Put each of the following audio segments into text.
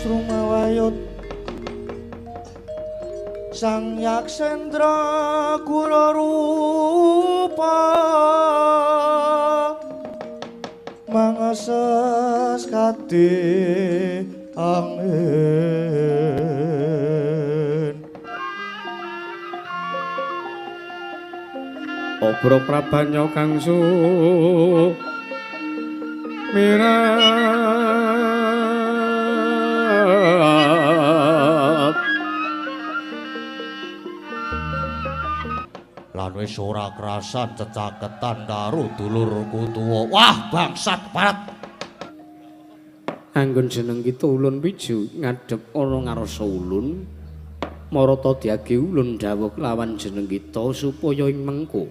Srumawayut Sang Yaksendra Kura Rupa mangeses kadhe angin Obro prabanya kang su mirat lan wis ora krasan cecaketan karo dulurku tuwa. Wah, bangsat parat. Anggon jeneng kita ulun piju ngadhep ana ngarsa ulun. Marata diage ulun dawuh lawan jeneng kita supaya ing mengko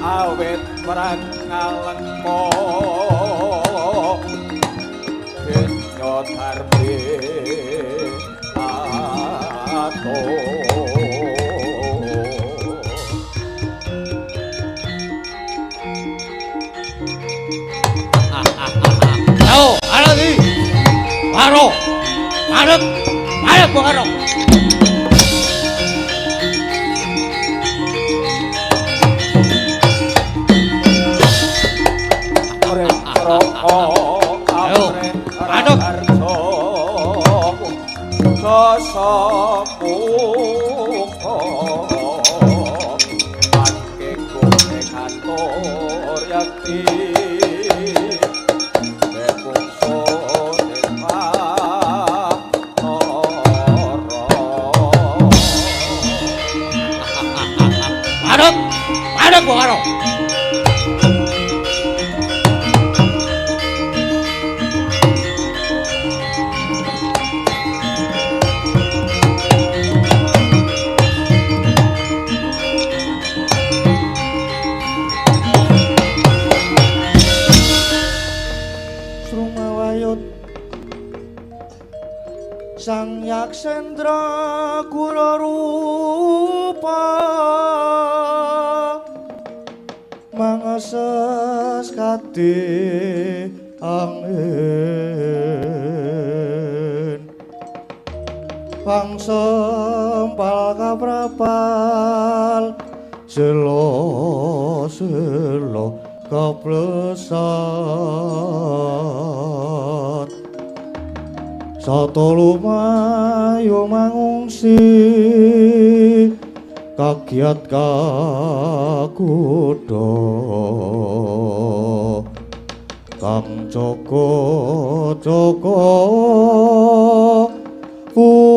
awet perang ngalengko kenya darbe ato Ayo, ada di Waro, ada Waro. Ayo, aduk kasamuka pake kowe kantor yakti bebungso aduk Waro. Sang Yaksendra Kura Rupa mangeses kadhe angin pangsempal kaprapal selo keplesat Sata lumayu mangungsi kagiat kakuda kang jaga-jaga bumi.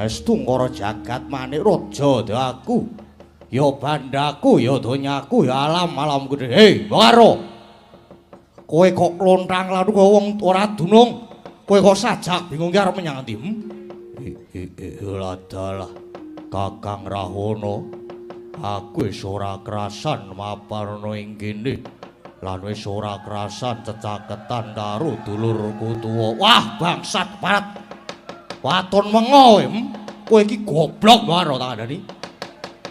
Estu ngara jagat manik raja daku ya bandaku ya donyaku ya alam gede. Hei karo kowe kok lontang lalu kowe wong ora dunung kowe kok sajak bingung ki arep menyang ndi ladalah Kakang Rahwana aku wis ora krasan maparno ing kene lan wis ora krasan cecaketan karo dulurku tuwa. Wah bangsat barat waton mengo kowe iki goblok karo tak andani.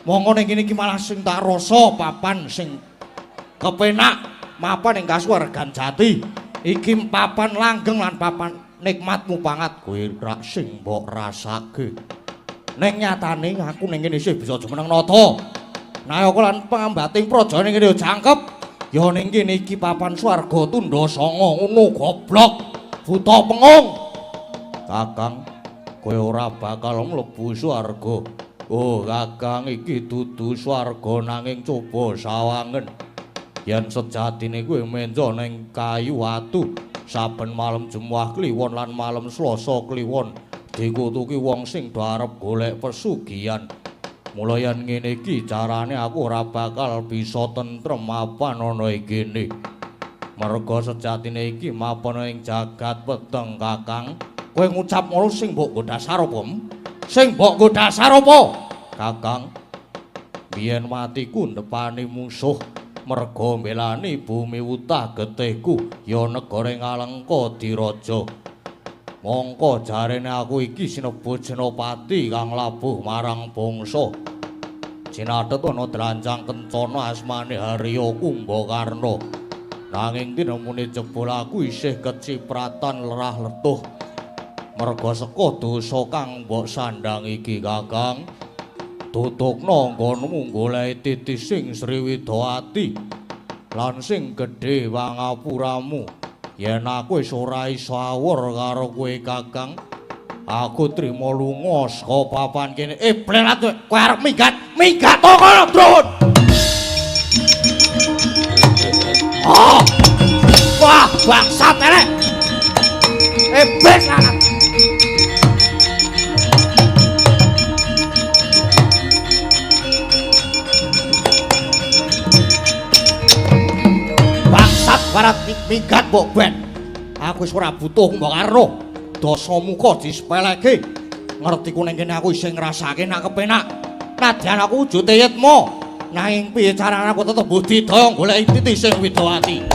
Monggo ning kene iki malah sing tak rasa papan sing kepenak mapan ing kasuwargan jati. Iki papan langgeng lan papan nikmatmu pangat kowe rak sing mbok rasake. Ning nyatane aku ning kene isih bisa jumeneng nata. Nayaka lan pengambating praja ning kene jangkep. Ya ning kene iki papan swarga tundha sanga ngono goblok. Buta pengung. Kakang kowe ora bakal mlebu swarga. Oh Kakang iki dudu swarga nanging coba sawangen. Yen sejatine kowe menja ning kayu watu saben malam Jumat kliwon lan malam Selasa kliwon dikutuki wong sing do arep golek pesugihan. Mula yen ngene iki carane aku ora bakal bisa tentrem mapan ana ing kene. Merga sejatine iki mapan ing jagat peteng Kakang. Kowe ngucap ngono sing mbok nggo dasar apa? Sing mbok nggo dasar apa? Kakang, biyen matiku ndepani musuh merga mbelani bumi utah getihku ya negara Ngalengka diraja. Mongko jarene aku iki sinebut senopati kang labuh marang bangsa. Cinathet ana dranjang kencana asmane Harya Kumbakarna. Nanging tinemune jebul aku isih kecipratan lerah letuh. Merga saka dosa kang mbok sandhang iki Kakang. Tutukna nggonmu golek titis sing Sriwidawati lan sing gedhe pangapuramu. Yen aku wis ora iso awur karo kowe Kakang, aku trima lunga saka papan kene. Blerat kowe arep minggat to kono, Drun. Oh! Wah, bangsat elek. Bes anak. Barat minggat mbok ben. Aku wis ora butuh mbok karo. Dosamu kok disepeleke. Ngertiku ning kene aku isih ngrasake nak kepenak. Nadyan aku wujute yetmo. Nanging piye carane aku tetep budidaya golek titis sing Widawati.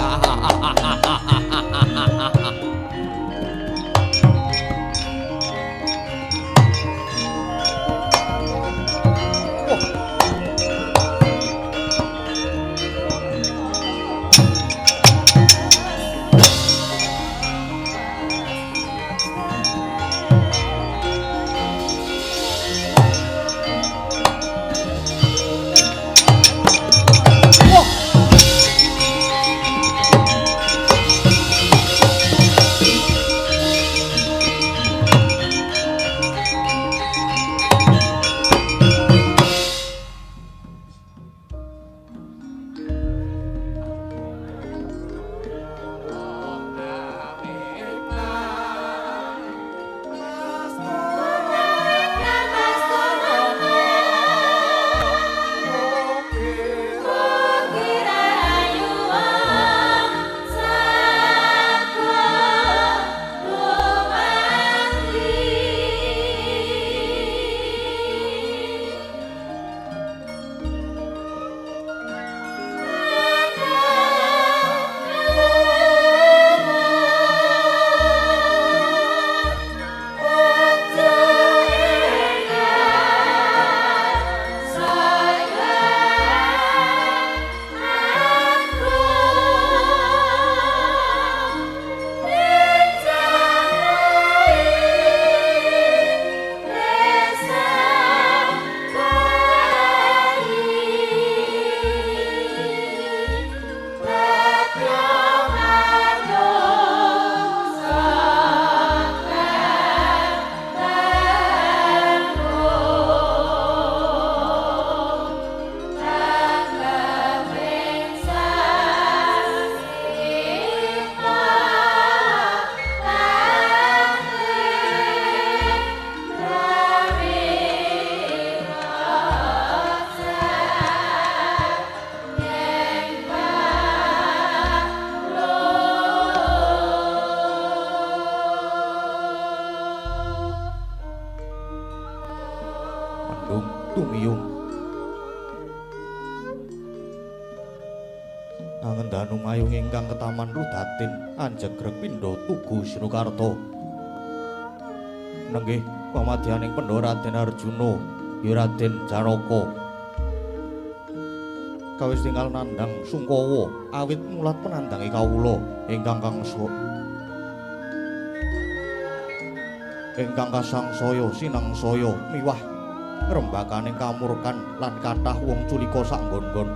Nangendanu mayung ingkang ketaman Rudatin anjegreg pindha Tugu Sinukarta. Nenggih pamadyaning Pandhawa Raden Arjuna ya Raden Janaka. Kawis tinggal nandhang Sungkawa awit mulat penandhangi kawula ingkang kasangsaya sinangsaya miwah ngrembakaning kamurkan lan kathah wong culika sak nggon-nggon.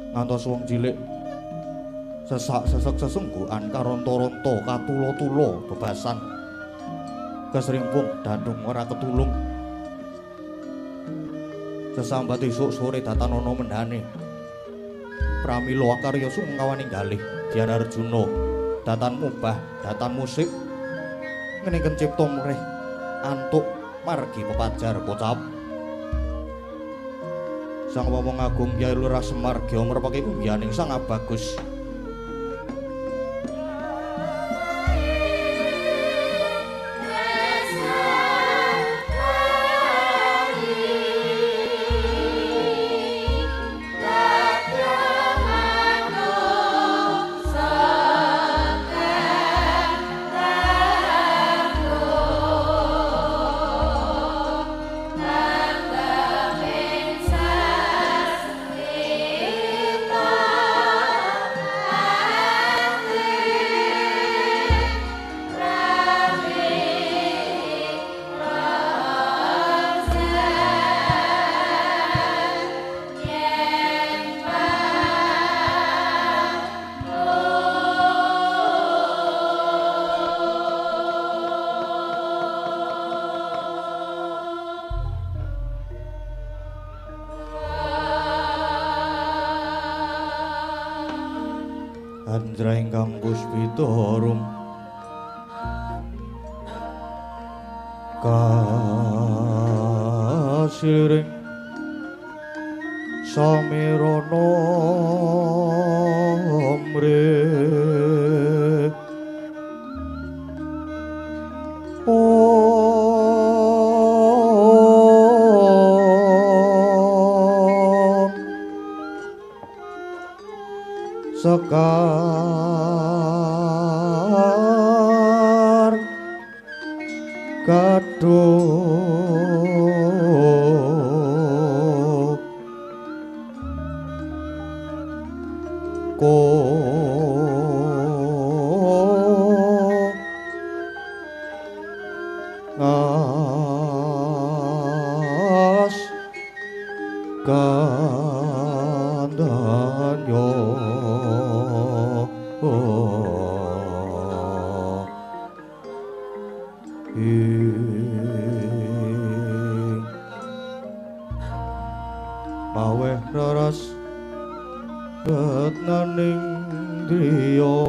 Ngantos wong cilik sesak-sesek sesungguhan karonta-ronta katula-tula bebasan kesrimpung dandung ora ketulung. Sesambat esuk sore datan ana mendhane pramila karya sumengkawaning galih Dyan Arjuna datan mubah datan musik ngeningken cipta mrih antuk margi pepajar kocap. Sang Wawong Agung Kyai Lurah Semarga merpake unggihaning Sang Abagus. Andra ingkang puspitorum kasiring samirana mrih sekar kaduk ngas kandanyo maweh raras betnaning driya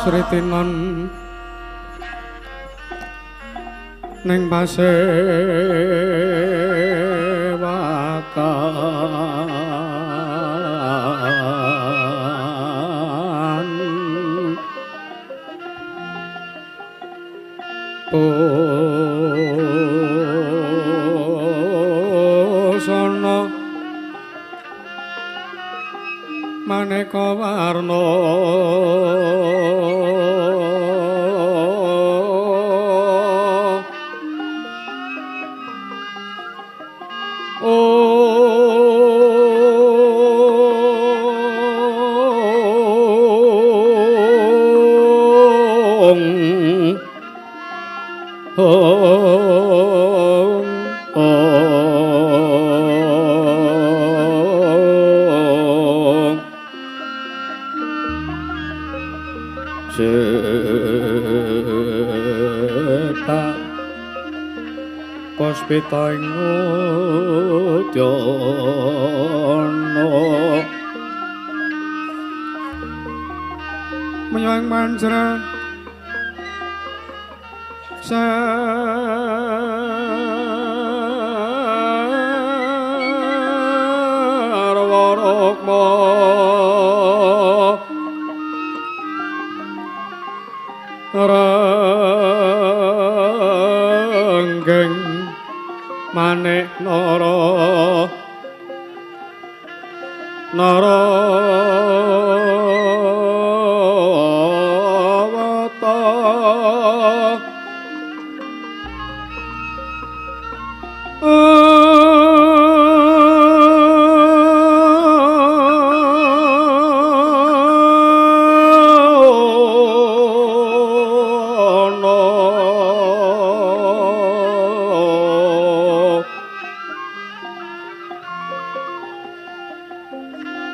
sritinon ning pasewakan pusana maneka warna Puspita ing udyana menyang manjra sarwa rukma ranggeng manik nara narawata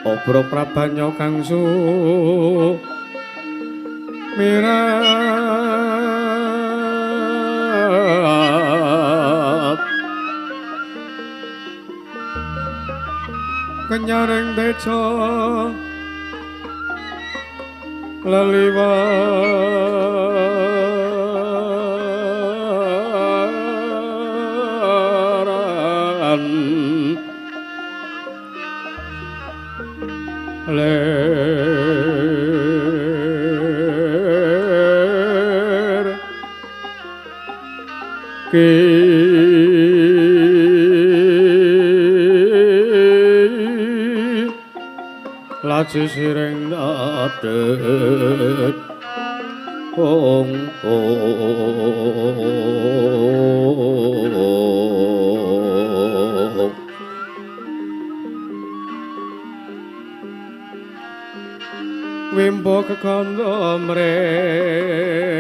Obro prabanya kang sumirat kenyaring beca leliwaran ler ki laci sireng dadet ong wimbo kekandha mrek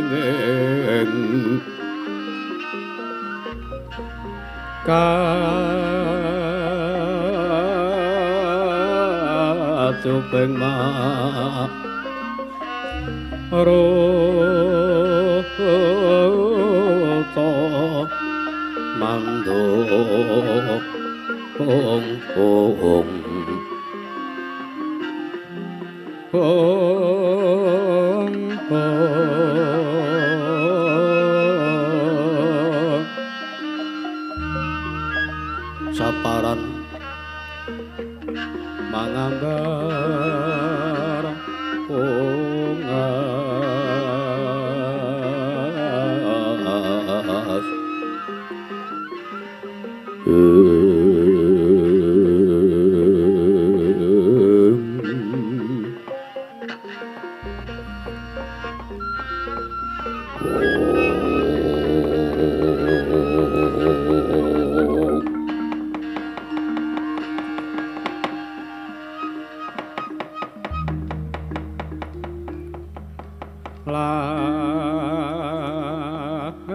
winen katupeng roto mandong saparan manganggar ungas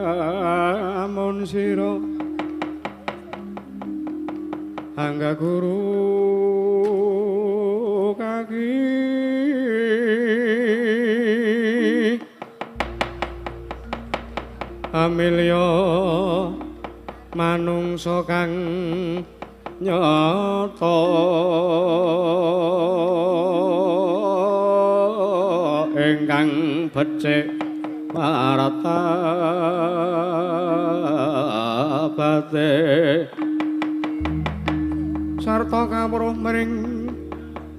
lamun sira angga guru kaki pamilya manungsa kang nyata ingkang becik paratabate sarta kawruh mring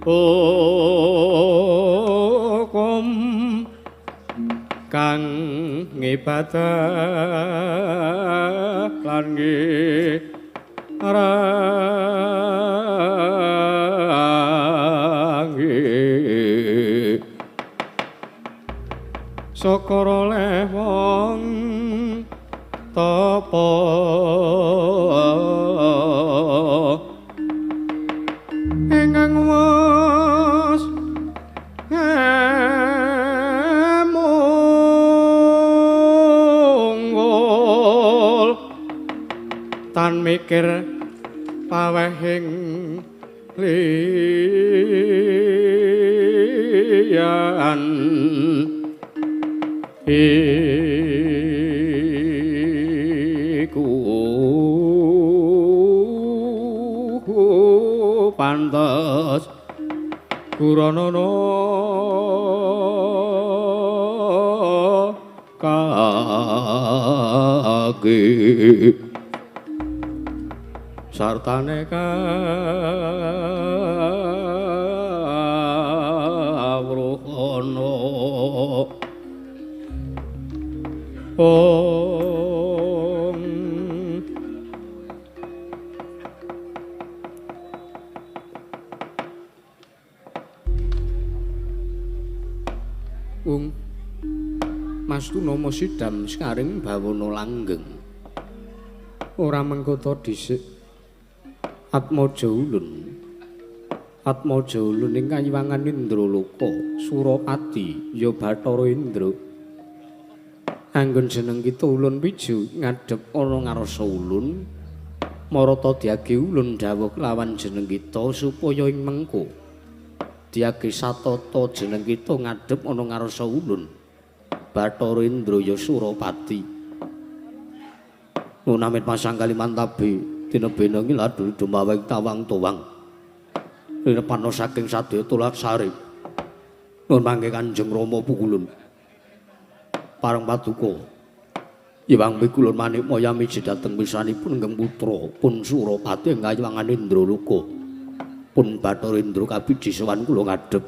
hukum kang ngibadah lan ngirangi sokoro lewong tapa ingkang wis munggul tan mikir pawehing liyan iku pantes Guranana kage sartane kawruhana Om Mastuna Sidam skaring bawana langgeng ora mengkota dhisik Atmaja Ulun ing kayiwangan Indraloka Surapati ya Bathara Indra anggon jeneng kita Ulun Piju ngadhep ana ngarsa ulun marata diage ulun dawuh lawan jeneng kita supaya ing mengko diage satata jeneng kita ngadhep ana ngarsa ulun Bathara Indra ya Surapati nunamit pasang kalimantabe dina bena ngiladul dumaweng tawang towang rene panos saking sadaya tulak sari nun mangke Kanjeng Rama pukulun pareng paduka Iwang Mikulun Manik Maya miji dhateng pisanipun ingkang putra pun Surapati ing kayiwangan Indraloka pun Bathara Indra kabiji sowan kula ngadhep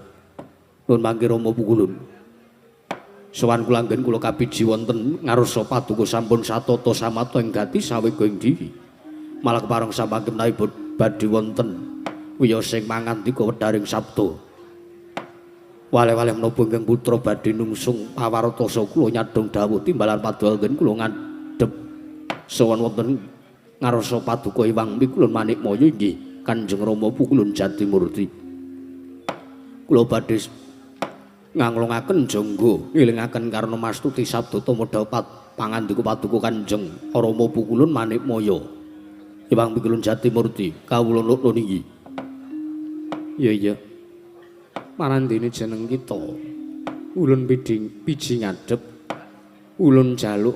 nun mangke Rama pukulun sowan kula anggen kula kabiji wonten ngarsa paduka sampun satata samata ing gati sawega ing diri malah kepareng samangke menawi badhe wonten wiyosing mangandika wedharing sabda wale-wale menapa ingkang putra badhe nungsung pawartosa kula nyadong dawuh timbalan padwal anggen kula ngadhep sowan wonten ngarsa paduka Iwang Mikulun Manik Maya inggih Kanjeng Rama pukulun Jatimurti kula badhe nganglongaken jangga ngelingaken karna mastuti sabda tumodha pangandika paduka Kanjeng Rama pukulun Manik Maya Iwang Mikulun Jatimurti kawula nuwun inggih iya marandene jeneng kita ulun piji ngadhep ulun jaluk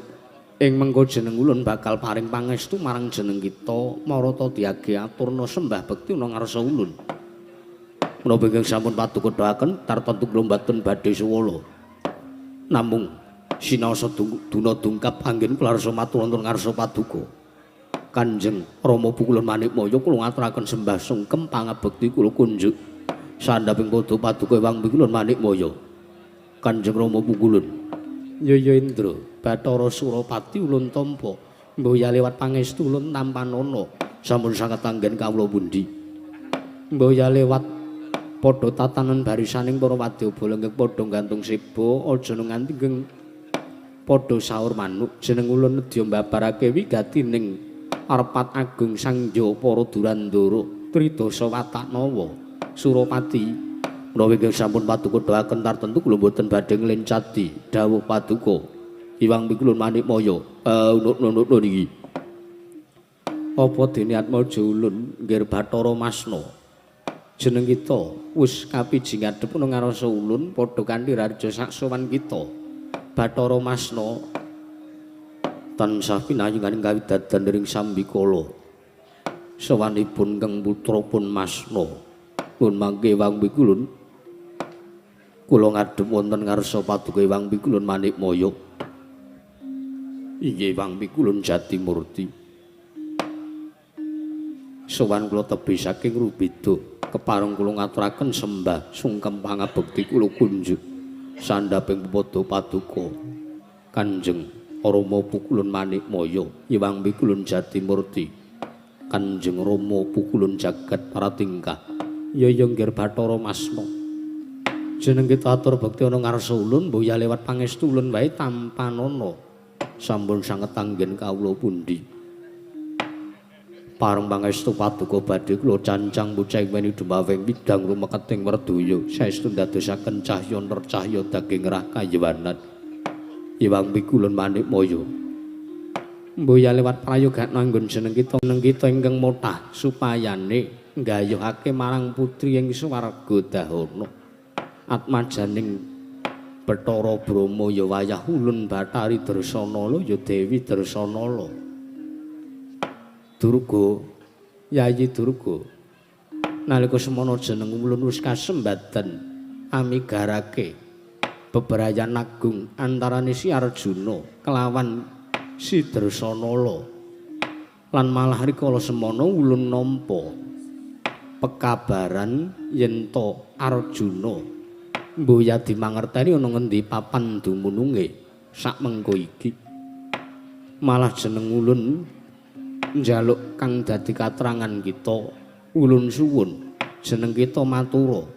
ing mengko jeneng ulun bakal paring pangestu marang jeneng kita marata diage aturna sembah bekti ana ngarsa ulun menapa ingkang sampun paduka doaken tartantu kula mboten badhe suwala namung sinaosa duna dungkap anggen kula arsa matur wonten ngarsa paduka Kanjeng Rama pukulun Manik Maya kula ngaturaken sembah sungkem pangabekti kula kunjuk sandhaping padha paduka Iwang Mikulun Manik Maya Kanjeng Rama pukulun Yaya Indra Bathara Surapati ulun tampa mboya liwat pangestu ulun tampanana sampun sanget anggen kawula pundi mboya liwat padha tatanan barisaning para wadyabala nggih padha gantung seba aja nganti nggih padha saur manuk jeneng ulun nedya mbabarake wigatining Arpat Agung Sangya para Durandara Tridasa Wataknawa Surapati menawi nggih sampun paduka doaken tartentu kula mboten badhe nglencati dawuh paduka Iwang Mikulun Manik Maya nun iki apa dene Atmaja Ulun nggih Bathara Masna jeneng kita wis kapiji ngadhep ana ngarsa ulun padha kanthi raja saksowan kita Bathara Masna tansah pinayunganing kawidadan ing Sambikala sawanipun kang putra pun Masna nun mangke Wang Pikulun kula ngadhep wonten ngarsa paduka Wang Pikulun Manikmaya inggih Wang Pikulun Jatimurti sowan kula tebih saking Rubeda kepareng kula ngaturaken sembah sungkem pangabekti kula kunjuk sandhaping pepada paduka Kanjeng Rama Pukulun Manikmaya Hyang Pikulun Jatimurti Kanjeng Rama Pukulun Jagat Pratingkah Yaya Nggir Bathara Masna jeneng kita atur bekti ana ngarsa ulun mboya lewat pangestu ulun wae tampanana sampun sanget anggen kawula pundi pareng pangestu paduka badhe kula cancang puceng meni dumawing bidang rumeketing werdoyo saestu ndadosaken cahya nercahya daging rah kayewanan Hyang Pikulun Manikmaya mboya lewat prayogan anggon jeneng kita ingkang motah supayane nggayuhake marang putri ing swarga dahana atmajaning Bathara Brahma ya wayah ulun Bathari Dresanala ya Dewi Dresanala Durga Yayi Durga nalika semana jeneng ulun wis kasembadan amigarake bebrayan agung antarane si Arjuna kelawan si Dresanala lan malah rikala semana ulun nampa pekabaran yen to Arjuna mboya dimangerteni ana ngendi papan dumununge sakmengko iki malah jeneng ulun njaluk kang dadi katrangan kita ulun suwun jeneng kita matura